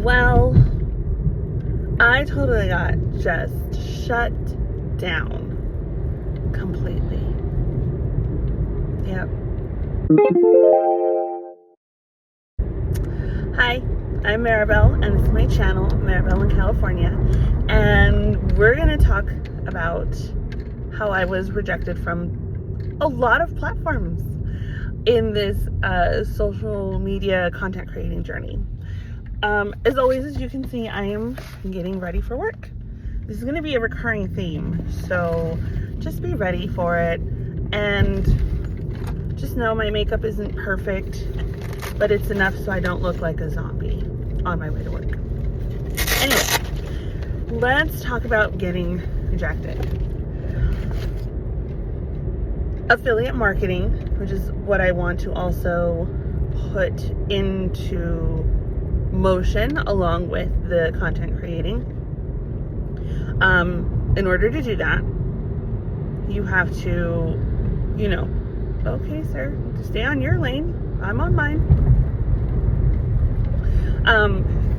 Well, I totally got just shut down completely. Yep. Hi, I'm Maribel, and this is my channel, Maribel in California, and we're going to talk about how I was rejected from a lot of platforms in this social media content creating journey. As always, as you can see, I am getting ready for work. This is going to be a recurring theme, so just be ready for it, and just know my makeup isn't perfect, but it's enough so I don't look like a zombie on my way to work. Anyway, let's talk about getting rejected. Affiliate marketing, which is what I want to also put into motion along with the content creating. In order to do that, you have to, okay, sir, stay on your lane, I'm on mine.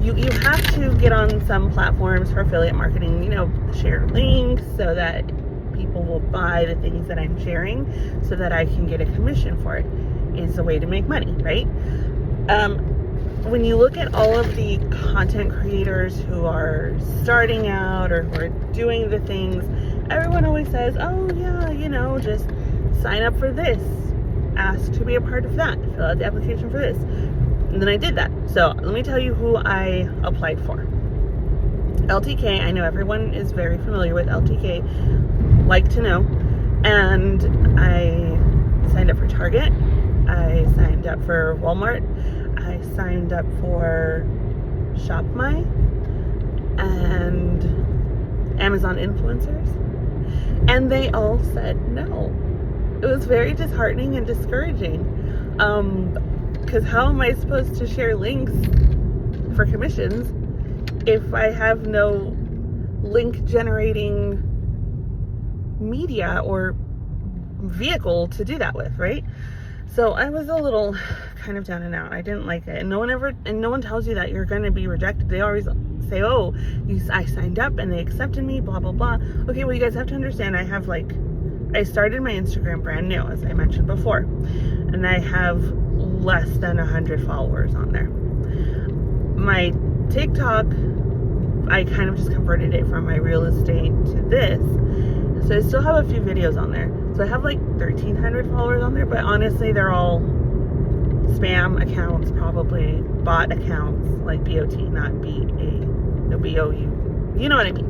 You have to get on some platforms for affiliate marketing, share links so that people will buy the things that I'm sharing so that I can get a commission for it. Is a way to make money, right? When you look at all of the content creators who are starting out or who are doing the things, everyone always says, oh yeah, just sign up for this, ask to be a part of that, fill out the application for this. And then I did that. So let me tell you who I applied for. LTK, I know everyone is very familiar with LTK, like to know. And I signed up for Target. I signed up for Walmart. I signed up for ShopMy and Amazon influencers. And they all said no. It was very disheartening and discouraging. Because how am I supposed to share links for commissions if I have no link generating media or vehicle to do that with, right? So I was a little kind of down and out. I didn't like it. And no one tells you that you're going to be rejected. They always say, oh, I signed up and they accepted me, blah, blah, blah. Okay, well, you guys have to understand, I started my Instagram brand new, as I mentioned before, and I have less than 100 followers on there. My TikTok, I kind of just converted it from my real estate to this. So I still have a few videos on there. So I have like 1,300 followers on there, but honestly, they're all spam accounts, probably bot accounts, like BOT, not B-A, no B-O-U. You know what I mean.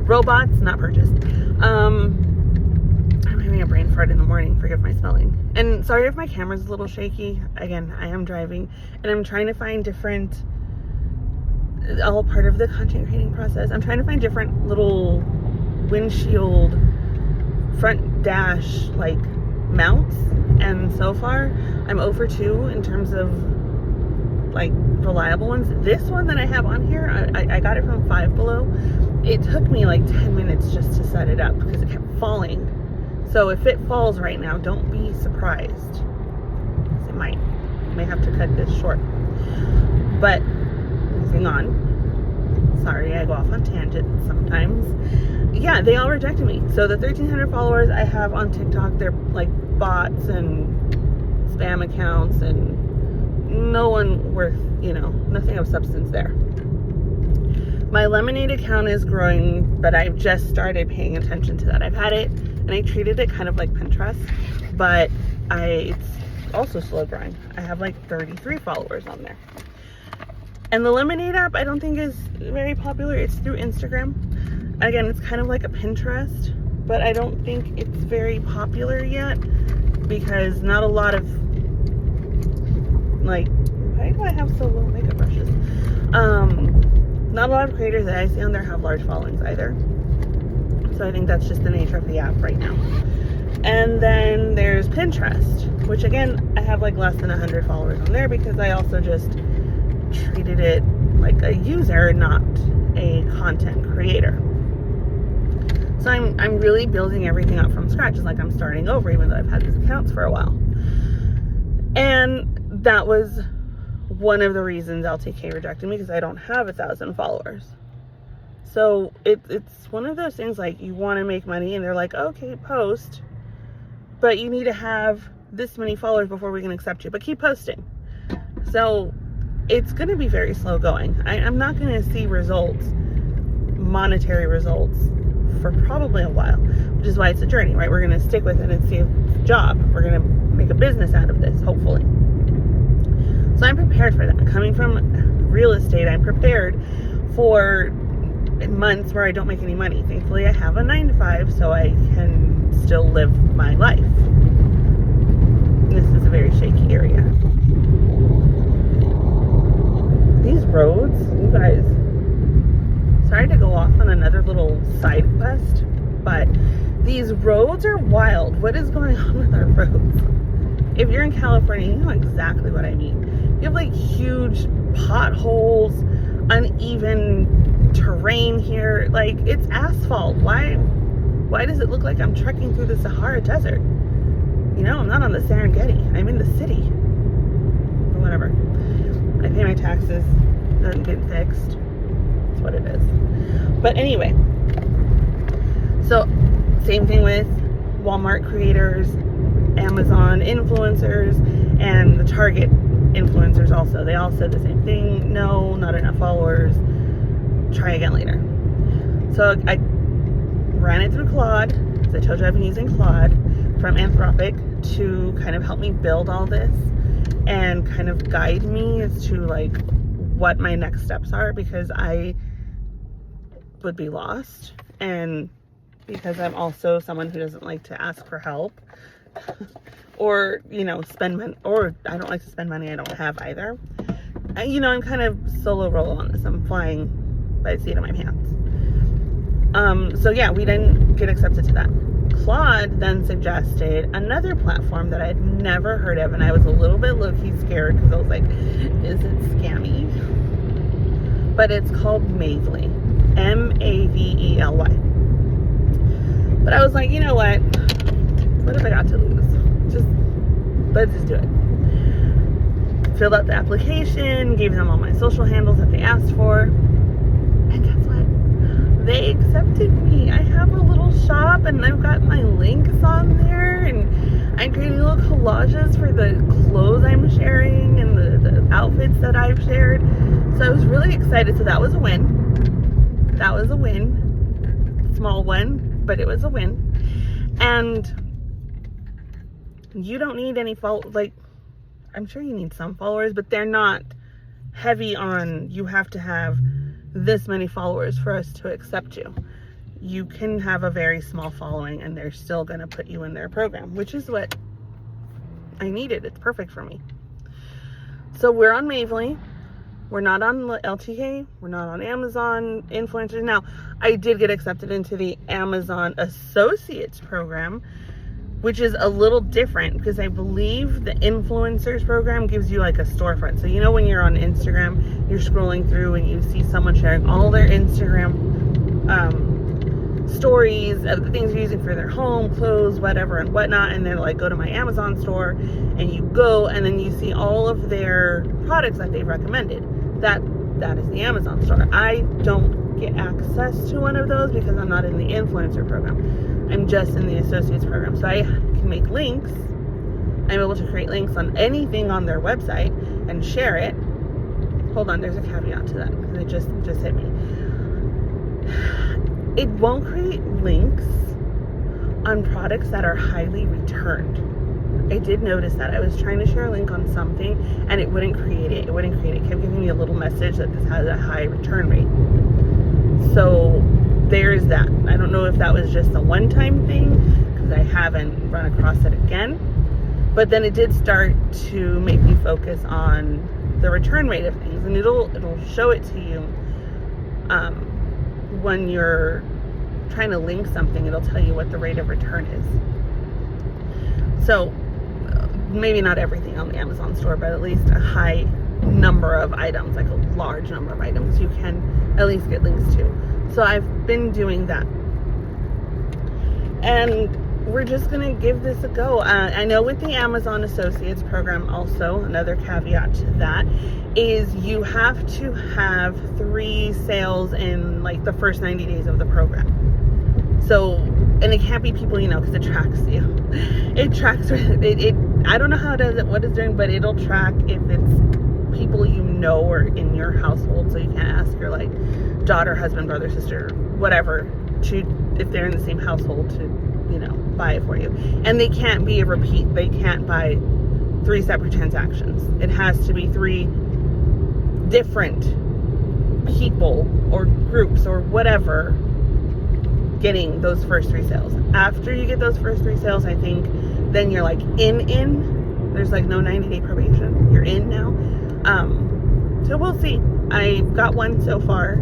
Robots, not purchased. I'm having a brain fart in the morning, forgive my spelling. And sorry if my camera's a little shaky. Again, I am driving, and I'm trying to find different, all part of the content creating process. I'm trying to find different little windshield front dash like mounts, and so far I'm 0 for 2 in terms of like reliable ones. This one that I have on here, I got it from Five Below. It took me like 10 minutes just to set it up because it kept falling. So if it falls right now, don't be surprised. It might. I may have to cut this short. But moving on. Sorry, I go off on tangents sometimes. Yeah, they all rejected me. So the 1,300 followers I have on TikTok, they're like bots and spam accounts and no one worth, nothing of substance there. My Lemonade account is growing, but I've just started paying attention to that. I've had it and I treated it kind of like Pinterest, but it's also slow growing. I have like 33 followers on there. And the Lemonade app, I don't think is very popular. It's through Instagram. Again, it's kind of like a Pinterest, but I don't think it's very popular yet because not a lot of, why do I have so low makeup brushes? Not a lot of creators that I see on there have large followings either. So I think that's just the nature of the app right now. And then there's Pinterest, which again, I have like less than 100 followers on there because I also just treated it like a user, not a content creator. So I'm really building everything up from scratch. It's like I'm starting over, even though I've had these accounts for a while. And that was one of the reasons LTK rejected me, because I don't have 1,000 followers. So it's one of those things, like, you want to make money and they're like, okay, post, but you need to have this many followers before we can accept you, but keep posting. So it's going to be very slow going. I'm not going to see results, monetary results, for probably a while, which is why it's a journey, right? We're going to stick with it and see if it's a job. We're going to make a business out of this, hopefully. So I'm prepared for that. Coming from real estate, I'm prepared for months where I don't make any money. Thankfully, I have a 9-to-5, so I can still live my life. This is a very shaky area. These roads, you guys, sorry to go off on another little side quest, but these roads are wild. What is going on with our roads? If you're in California, you know exactly what I mean. You have like huge potholes, uneven terrain here. Like, it's asphalt. Why does it look like I'm trekking through the Sahara Desert? You know, I'm not on the Serengeti. I'm in the city. Whatever. I pay my taxes. Doesn't get fixed. That's what it is. But anyway, so same thing with Walmart creators, Amazon influencers, and the Target influencers also. They all said the same thing. No, not enough followers. Try again later. So I ran it through Claude. As I told you, I've been using Claude from Anthropic to kind of help me build all this and kind of guide me as to like what my next steps are, because I would be lost, and because I'm also someone who doesn't like to ask for help or, you know, spend money, or I don't like to spend money I don't have either. You know, I'm kind of solo roll on this. I'm flying by the seat of my pants. So yeah, we didn't get accepted to that. Claude then suggested another platform that I'd never heard of, and I was a little bit low-key scared because I was like, is it scammy? But it's called Mavely, Mavely. But I was like, you know what have I got to lose? Let's just do it. Filled out the application, gave them all my social handles that they asked for, and guess what? They accepted me. I have a little shop and I've got my links on there, and I'm creating little collages for the clothes I'm sharing and the outfits that I've shared. So I was really excited. So that was a win. That was a win. Small one, but it was a win. And you don't need any like, I'm sure you need some followers, but they're not heavy on, you have to have this many followers for us to accept you. You can have a very small following and they're still going to put you in their program, which is what I needed. It's perfect for me. So we're on Mavely. We're not on LTK. We're not on Amazon influencers. Now, I did get accepted into the Amazon Associates program, which is a little different because I believe the influencers program gives you like a storefront. So, you know, when you're on Instagram, you're scrolling through and you see someone sharing all their Instagram stories of the things they're using for their home, clothes, whatever and whatnot. And they're like, go to my Amazon store, and you go and then you see all of their products that they've recommended. That is the Amazon store. I don't get access to one of those because I'm not in the influencer program. I'm just in the associates program. So I can make links. I'm able to create links on anything on their website and share it. Hold on, there's a caveat to that because it just hit me. It won't create links on products that are highly returned. I did notice that. I was trying to share a link on something and it wouldn't create it. It wouldn't create it. It kept giving me a little message that this has a high return rate. So there's that. I don't know if that was just a one-time thing because I haven't run across it again. But then it did start to make me focus on the return rate of things, and it'll show it to you when you're trying to link something. It'll tell you what the rate of return is. So maybe not everything on the Amazon store, but at least a high number of items, like a large number of items, you can at least get links to. So I've been doing that, and we're just gonna give this a go. I know with the Amazon Associates program, also another caveat to that is you have to have 3 sales in like the first 90 days of the program. So, and it can't be people you know, because it tracks you. It tracks it. I don't know how it does it, what it's doing, but it'll track if it's people you know or in your household. So you can ask your like daughter, husband, brother, sister, whatever, to if they're in the same household to, you know, buy it for you. And they can't be a repeat. They can't buy 3 separate transactions. It has to be 3 different people or groups or whatever getting those first 3 sales. After you get those first 3 sales, I think then you're like in. There's like no 90-day probation. You're in now. So we'll see. I got 1 so far.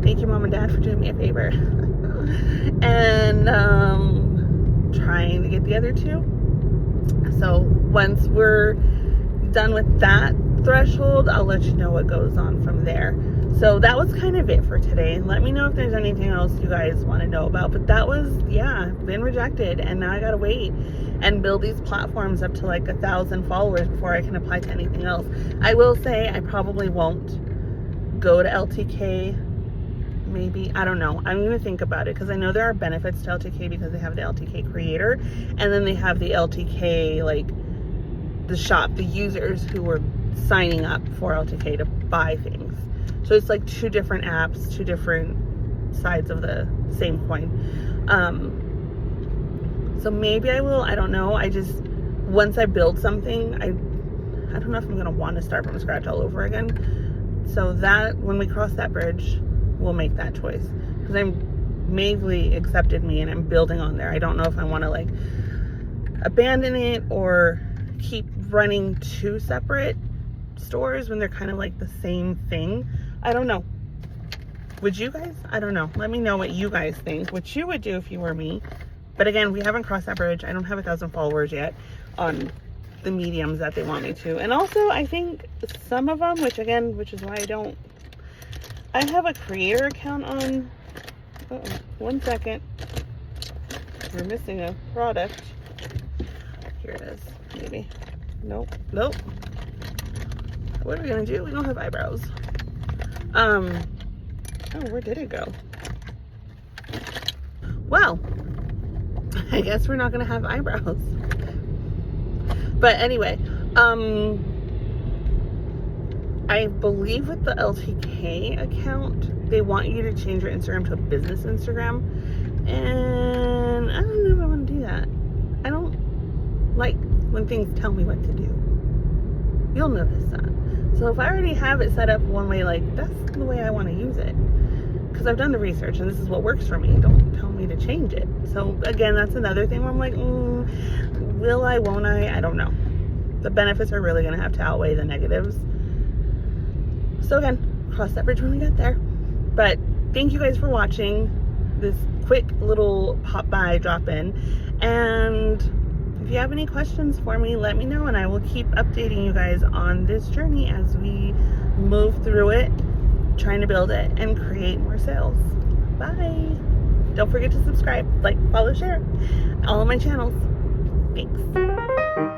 Thank you, Mom and Dad, for doing me a favor. And trying to get the other 2. So once we're done with that threshold, I'll let you know what goes on from there. So that was kind of it for today. Let me know if there's anything else you guys want to know about. But that was, yeah, been rejected. And now I got to wait and build these platforms up to like 1,000 followers before I can apply to anything else. I will say I probably won't go to LTK. Maybe, I don't know. I'm going to think about it because I know there are benefits to LTK because they have the LTK creator and then they have the LTK, like the shop, the users who are signing up for LTK to buy things. So it's like 2 different apps, 2 different sides of the same coin. So maybe I will, I don't know. I just, once I build something, I don't know if I'm going to want to start from scratch all over again. So that, when we cross that bridge, we'll make that choice. Because Mavely accepted me and I'm building on there. I don't know if I want to like abandon it or keep running 2 separate stores when they're kind of like the same thing. I don't know. Would you guys? I don't know. Let me know what you guys think, what you would do if you were me. But again, we haven't crossed that bridge. I don't have 1,000 followers yet on the mediums that they want me to. And also, I think some of them, which is why I have a creator account on, one second. We're missing a product. Here it is, maybe. Nope. What are we gonna do? We don't have eyebrows. Oh, where did it go? Well, I guess we're not gonna have eyebrows. But anyway, I believe with the LTK account, they want you to change your Instagram to a business Instagram. And I don't know if I want to do that. I don't like when things tell me what to do. You'll notice that. So if I already have it set up one way, like that's the way I want to use it. Because I've done the research and this is what works for me. Don't tell me to change it. So again, that's another thing where I'm like, will I, won't I? I don't know. The benefits are really going to have to outweigh the negatives. So again, cross that bridge when we get there. But thank you guys for watching this quick little pop by drop in. And if you have any questions for me, let me know and I will keep updating you guys on this journey as we move through it, trying to build it and create more sales. Bye. Don't forget to subscribe, like, follow, share all of my channels. Thanks.